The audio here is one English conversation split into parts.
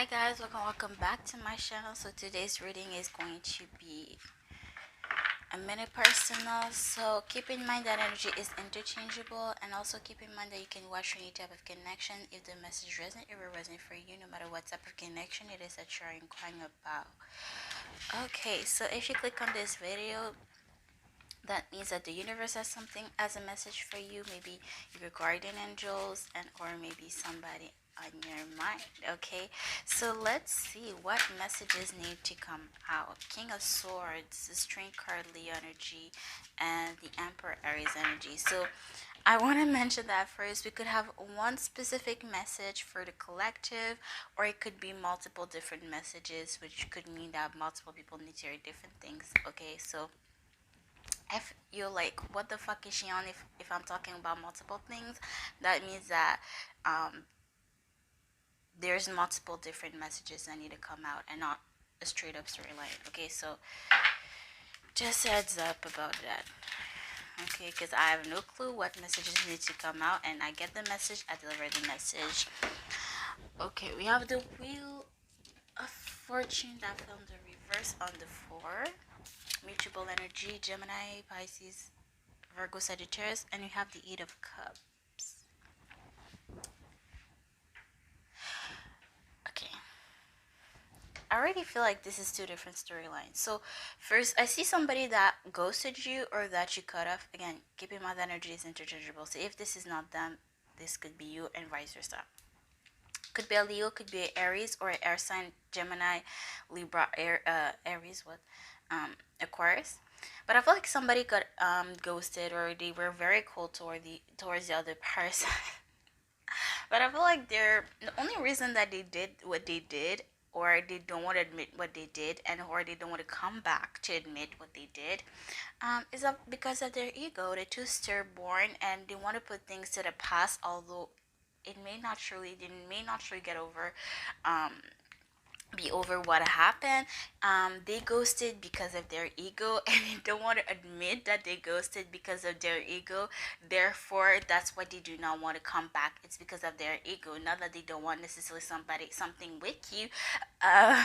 Hi guys, welcome back to my channel. So today's reading is going to be a mini personal. So keep in mind that energy is interchangeable, and also keep in mind that you can watch any type of connection if the message resonates. It will resonate for you no matter what type of connection it is that you're inquiring about. Okay, so if you click on this video, that means that the universe has something as a message for you, maybe your guardian angels and or maybe somebody on your mind. Okay, so let's see what messages need to come out. King of Swords, the Strength card, Leo energy, and the Emperor Aries energy. So I want to mention that first we could have one specific message for the collective, or it could be multiple different messages, which could mean that multiple people need to hear different things. Okay, so if you're like, what the fuck is she on? If I'm talking about multiple things, that means that um there's multiple different messages that need to come out and not a straight up storyline. Okay, so just heads up about that. Okay, because I have no clue what messages need to come out, and I get the message, I deliver the message. Okay, we have the Wheel of Fortune that fell in the reverse on the 4. Mutual energy, Gemini, Pisces, Virgo, Sagittarius, and you have the Eight of Cups. Okay, I already feel like this is two different storylines. So first, I see somebody that ghosted you or that you cut off. Again, keep in mind that energy is interchangeable. So if this is not them, this could be you and vice versa. Could be a Leo, could be an Aries or an air sign, Gemini, Libra, Aries, what, Aquarius. But I feel like somebody got ghosted or they were very cold towards the other person. But I feel like they're the only reason that they did what they did, or they don't want to admit what they did, and or they don't want to come back to admit what they did, is that because of their ego. They're too stubborn and they want to put things to the past, although they may not truly get over um be over what happened. They ghosted because of their ego, and they don't want to admit that they ghosted because of their ego. Therefore, that's why they do not want to come back. It's because of their ego, not that they don't want necessarily something with you. Uh,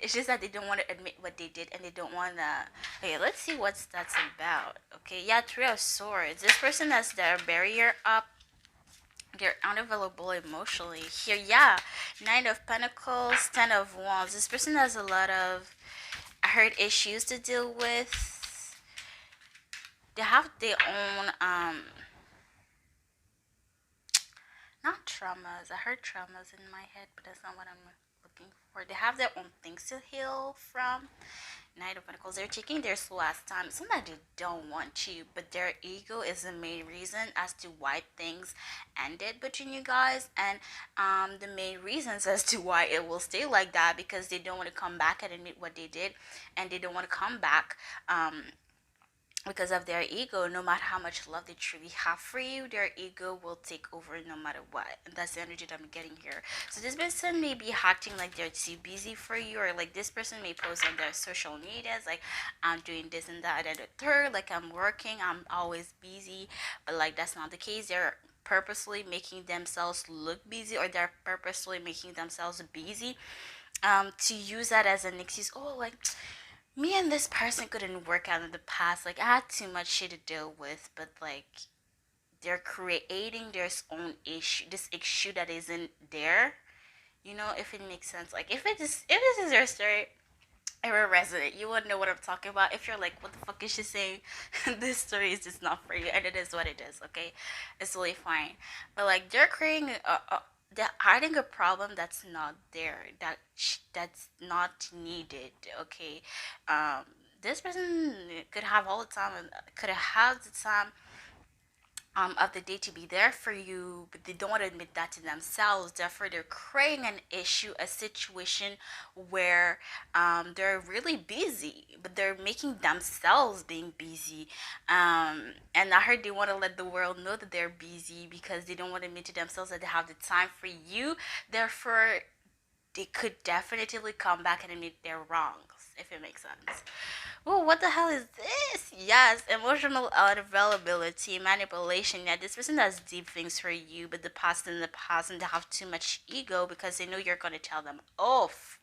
it's just that they don't want to admit what they did, and they don't want to. Okay, let's see what that's about. Okay, yeah, Three of Swords. This person has their barrier up, they're unavailable emotionally here. Yeah, Nine of Pentacles, Ten of Wands. This person has a lot of hurt issues to deal with. They have their own not traumas. I heard traumas in my head, but that's not what I'm looking for. They have their own things to heal from. Knight of Pentacles, they're taking their slow ass time. It's not that they don't want to, but their ego is the main reason as to why things ended between you guys, and the main reasons as to why it will stay like that, because they don't want to come back and admit what they did, and they don't want to come back because of their ego. No matter how much love they truly have for you, their ego will take over no matter what, and that's the energy that I'm getting here. So this person may be acting like they're too busy for you, or like this person may post on their social medias like, I'm doing this and that and the third, like I'm working, I'm always busy. But like, that's not the case. They're purposely making themselves look busy, or they're purposely making themselves busy to use that as an excuse. Oh, like, me and this person couldn't work out in the past. Like, I had too much shit to deal with, but like, they're creating their own issue, this issue that isn't there. You know, if it makes sense. Like, if this is your story, it will resonate. You wouldn't know what I'm talking about. If you're like, what the fuck is she saying? This story is just not for you, and it is what it is. Okay, it's totally fine. But like, they're creating they're hiding a problem that's not there, that's not needed. Okay, um, this person could have all the time, and could have the time of the day to be there for you, but they don't want to admit that to themselves. Therefore, they're creating an issue, a situation where they're really busy, but they're making themselves being busy. And I heard they want to let the world know that they're busy because they don't want to admit to themselves that they have the time for you. Therefore, they could definitely come back and admit their wrongs. if it makes sense. Oh, what the hell is this? Yes, emotional unavailability, manipulation. Yeah, this person does deep things for you, but the past and the past, and they have too much ego because they know you're gonna tell them off.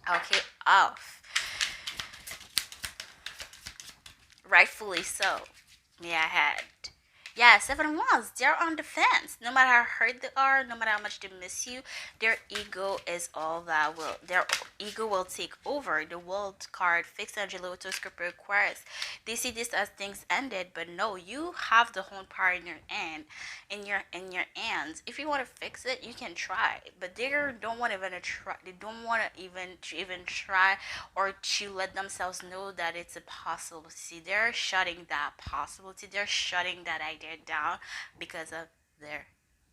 Okay, off. Rightfully so. Yeah, I had. Yeah, 7 months. They're on the fence. No matter how hurt they are, no matter how much they miss you, their ego is all that will. Their ego will take over. The world card, fixed Angelo script requires. They see this as things ended, but no, you have the whole power in your hand, in your hands. If you want to fix it, you can try. But they don't want even to try. They don't want to even try or to let themselves know that it's a possibility. They're shutting that possibility. They're shutting that idea down because of their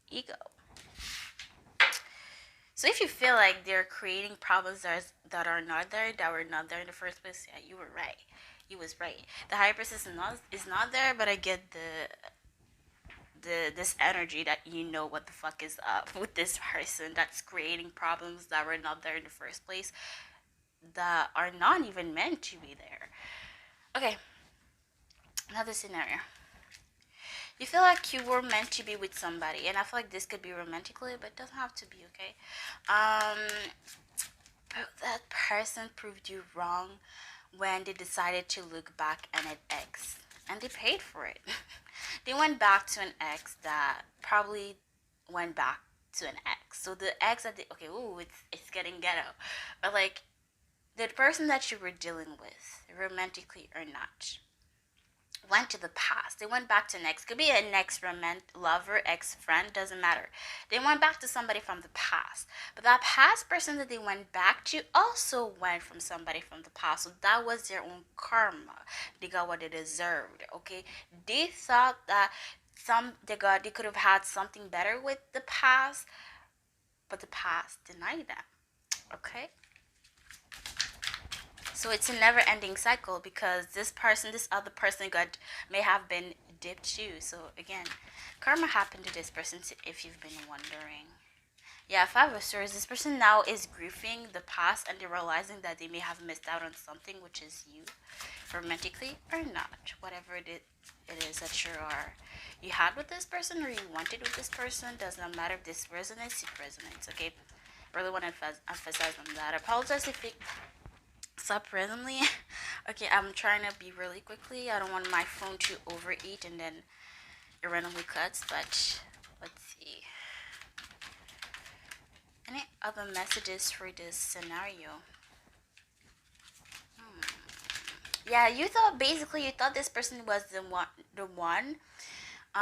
ego. So if you feel like they're creating problems that are not there, that were not there in the first place, yeah, you were right. You was right. The higher purpose is not there, but I get the this energy that you know what the fuck is up with this person that's creating problems that were not there in the first place, that are not even meant to be there. Okay, another scenario. You feel like you were meant to be with somebody, and I feel like this could be romantically, but it doesn't have to be, okay? Um, but that person proved you wrong when they decided to look back at an ex, and they paid for it. They went back to an ex that probably went back to an ex. So the ex that they, okay, ooh, it's getting ghetto, but like the person that you were dealing with, romantically or not, went to the past. They went back to an ex. Could be an ex lover, ex friend, doesn't matter. They went back to somebody from the past. But that past person that they went back to also went from somebody from the past. So that was their own karma. They got what they deserved. Okay. They thought that they could have had something better with the past, but the past denied them. Okay. So it's a never ending cycle because this other person got may have been dipped too. So again, karma happened to this person if you've been wondering. Yeah, Five of Swords, this person now is grieving the past and they're realizing that they may have missed out on something, which is you, romantically or not. Whatever it is that you had with this person or you wanted with this person, does not matter if this resonates, it resonates, okay? Really want to emphasize on that. I apologize if it stop randomly. Okay, I'm trying to be really quickly. I don't want my phone to overeat and then it randomly cuts, but let's see. Any other messages for this scenario? Yeah, you thought this person was the one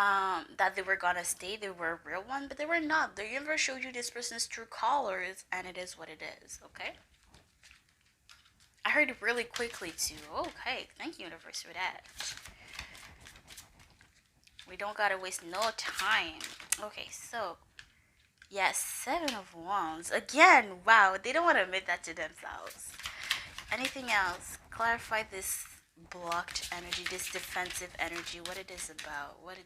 that they were gonna stay, they were a real one, but they were not. The universe showed you this person's true colors and it is what it is, okay? I heard it really quickly too. Okay, thank you, universe, for that. We don't gotta waste no time. Okay, so yes, 7 of Wands again. Wow, they don't want to admit that to themselves. Anything else? Clarify this blocked energy, this defensive energy. What it is about? What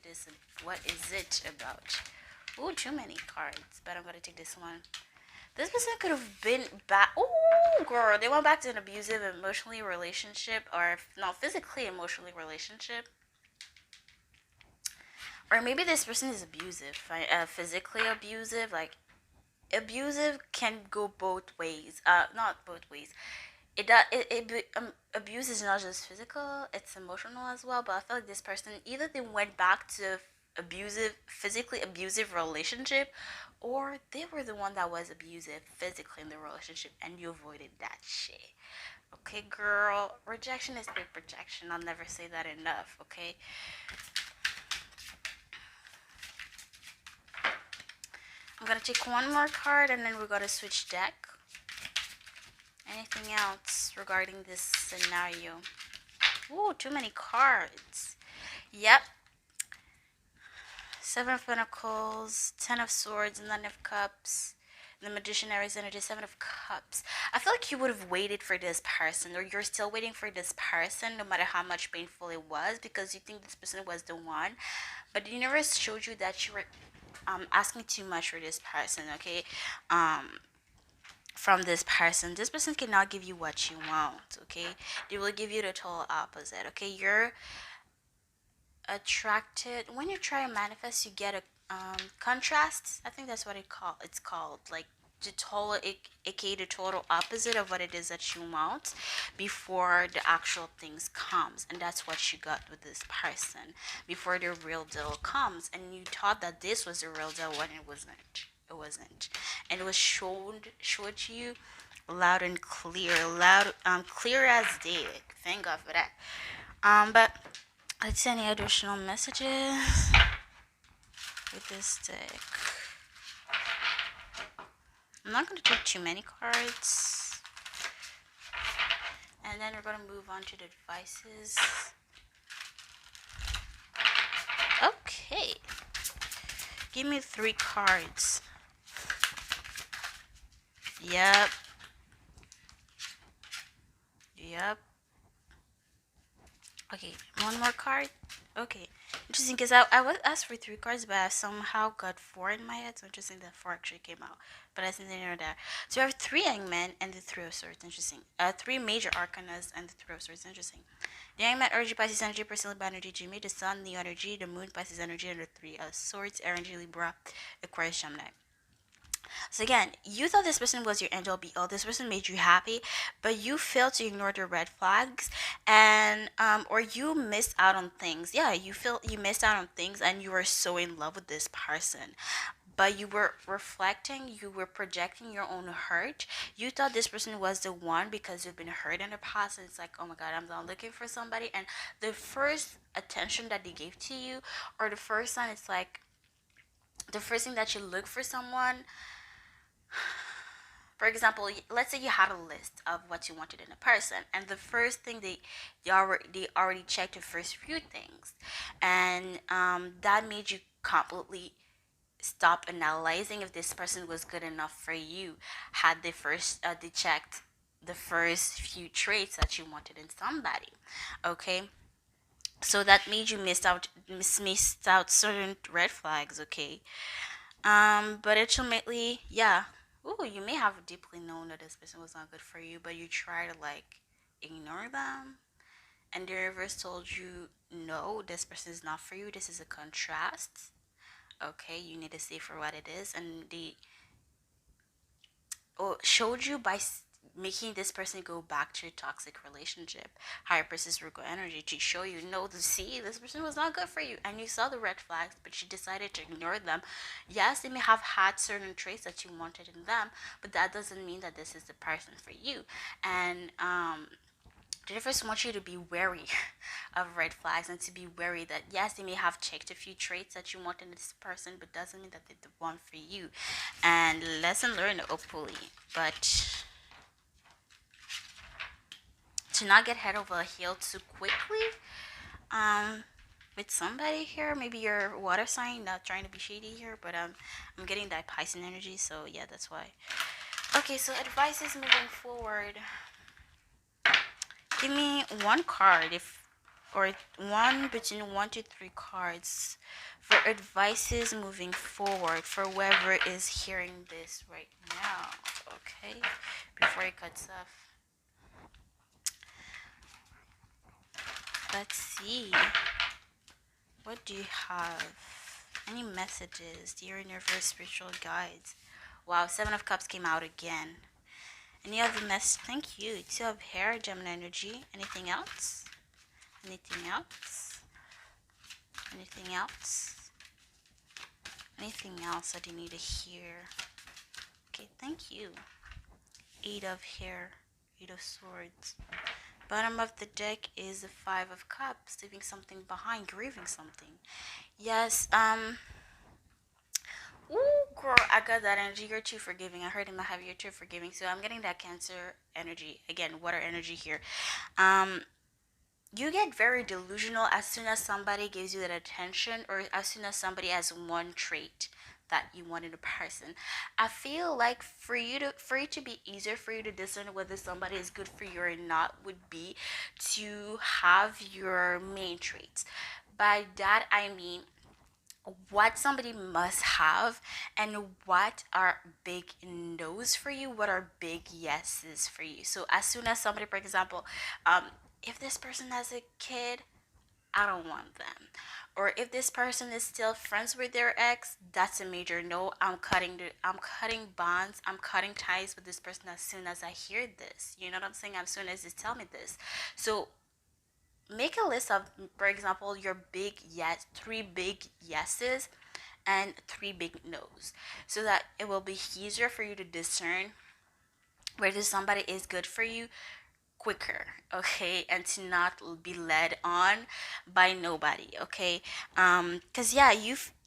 is it about? Ooh, too many cards. But I'm gonna take this one. This person could have been back. Ooh, girl, they went back to an abusive emotionally relationship, or not physically emotionally relationship. Or maybe this person is abusive, physically abusive. Like abusive can go both ways. Not both ways. Abuse is not just physical; it's emotional as well. But I feel like this person either they went back to physically abusive relationship, or they were the one that was abusive physically in the relationship, and you avoided that shit. Okay, girl, rejection is big projection. I'll never say that enough. Okay. I'm gonna take one more card and then we're gonna switch deck. Anything else regarding this scenario? Ooh, too many cards. Yep. 7 of Pentacles, 10 of Swords, 9 of Cups. The Magician, Aries energy, 7 of Cups. I feel like you would have waited for this person, or you're still waiting for this person, no matter how much painful it was, because you think this person was the one. But the universe showed you that you were asking too much for this person, okay? from this person. This person cannot give you what you want, okay? They will give you the total opposite, okay? You're attracted when you try to manifest, you get a contrast. I think that's what it's called, like the total, aka the total opposite of what it is that you want before the actual things comes. And that's what you got with this person before the real deal comes, and you thought that this was the real deal when it wasn't. And it was showed to you loud and clear, clear as day. Thank God for that. But let's see any additional messages with this deck. I'm not going to take too many cards. And then we're going to move on to the devices. Okay. Give me 3 cards. Yep. Yep. Okay, one more card. Okay, interesting because I was asked for 3 cards, but I somehow got 4 in my head, so interesting that 4 actually came out. But I think they know that. So we have 3 Hangmen and the 3 of Swords. Interesting. 3 major arcanas and the 3 of Swords. Interesting. The Hangman energy, Pisces energy, personal energy, Jimmy, the Sun, Neo energy, the Moon, Pisces energy, and the 3 of Swords, energy, Libra, Aquarius, Gemini. So again, you thought this person was your end all be all. This person made you happy, but you failed to ignore the red flags, and or you missed out on things. Yeah, you feel you missed out on things, and you were so in love with this person. But you were reflecting, you were projecting your own hurt. You thought this person was the one because you've been hurt in the past, and it's like, oh my God, I'm not looking for somebody. And the first attention that they gave to you, or the first time, it's like the first thing that you look for someone. For example, let's say you had a list of what you wanted in a person, and the first thing they already checked the first few things, and that made you completely stop analyzing if this person was good enough for you. Had they checked the first few traits that you wanted in somebody, okay? So that made you missed out certain red flags, okay? But ultimately, yeah. Ooh, you may have deeply known that this person was not good for you, but you try to like ignore them. And the universe told you, no, this person is not for you. This is a contrast. Okay, you need to see for what it is. And they showed you by making this person go back to a toxic relationship. Higher Priestess Virgo energy to show you, no, to see this person was not good for you, and you saw the red flags, but you decided to ignore them. Yes, they may have had certain traits that you wanted in them, but that doesn't mean that this is the person for you. And the universe wants you to be wary of red flags, and to be wary that yes, they may have checked a few traits that you want in this person, but doesn't mean that they're the one for you. And lesson learned, hopefully. But to not get head over heels too quickly, um, with somebody here, maybe your water sign, not trying to be shady here, but I'm getting that Pisces energy, so yeah, that's why. Okay, so advice is moving forward. Give me one card or one between 1 to 3 cards for advices moving forward for whoever is hearing this right now. Okay, before it cuts off. Let's see. What do you have? Any messages, dear universe, spiritual guides? Wow, 7 of Cups came out again. Any other mess? Thank you. 2 of Hair, Gemini energy. Anything else? Anything else? Anything else? Anything else that you need to hear? Okay, thank you. 8 of Hair, 8 of Swords. Bottom of the deck is the 5 of Cups, leaving something behind, grieving something. Yes, ooh, girl, I got that energy. You're too forgiving. I heard him have you're too forgiving. So I'm getting that Cancer energy. Again, water energy here. Um, you get very delusional as soon as somebody gives you that attention, or as soon as somebody has one trait that you want in a person. I feel like for it to be easier for you to discern whether somebody is good for you or not would be to have your main traits. By that I mean, what somebody must have and what are big no's for you, what are big yeses for you. So as soon as somebody, for example, um, if this person has a kid, I don't want them. Or if this person is still friends with their ex, that's a major no. I'm cutting bonds, I'm cutting ties with this person as soon as I hear this. You know what I'm saying? As soon as they tell me this. So make a list of, for example, your big yes, three big yeses and three big no's, so that it will be easier for you to discern whether somebody is good for you quicker, okay, and to not be led on by nobody, okay. Because yeah,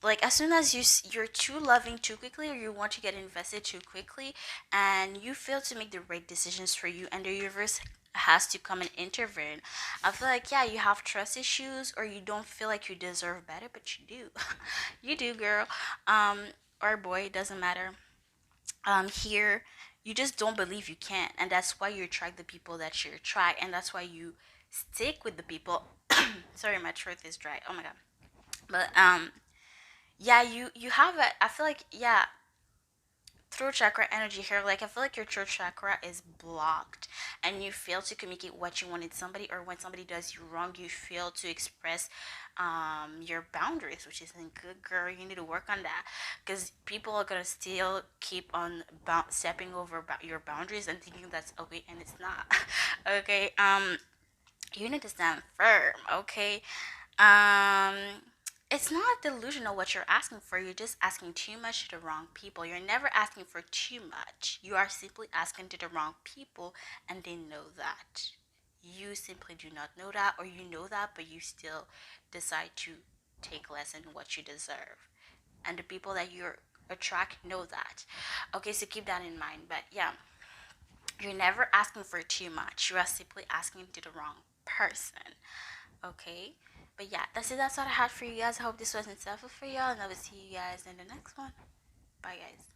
like as soon as you're too loving too quickly, or you want to get invested too quickly, and you fail to make the right decisions for you, and the universe has to come and intervene, I feel like, yeah, you have trust issues, or you don't feel like you deserve better, but you do. You do, girl. um or boy, it doesn't matter. Here, you just don't believe you can, and that's why you attract the people that you attract, and that's why you stick with the people. Sorry, my throat is dry, oh my god. But yeah, you have it. I feel like, yeah, throat chakra energy here, like I feel like your throat chakra is blocked, and you fail to communicate what you wanted somebody, or when somebody does you wrong, you fail to express your boundaries, which isn't good, girl. You need to work on that, because people are gonna still keep on stepping over your boundaries and thinking that's okay, and it's not. Okay. You need to stand firm, okay. um it's not delusional what you're asking for. You're just asking too much to the wrong people. You're never asking for too much. You are simply asking to the wrong people, and they know that. You simply do not know that, or you know that, but you still decide to take less than what you deserve. And the people that you're attract know that. Okay, so keep that in mind. But yeah, you're never asking for too much. You are simply asking to the wrong person. Okay. But yeah, that's it. That's what I had for you guys. I hope this was insightful for y'all, and I will see you guys in the next one. Bye, guys.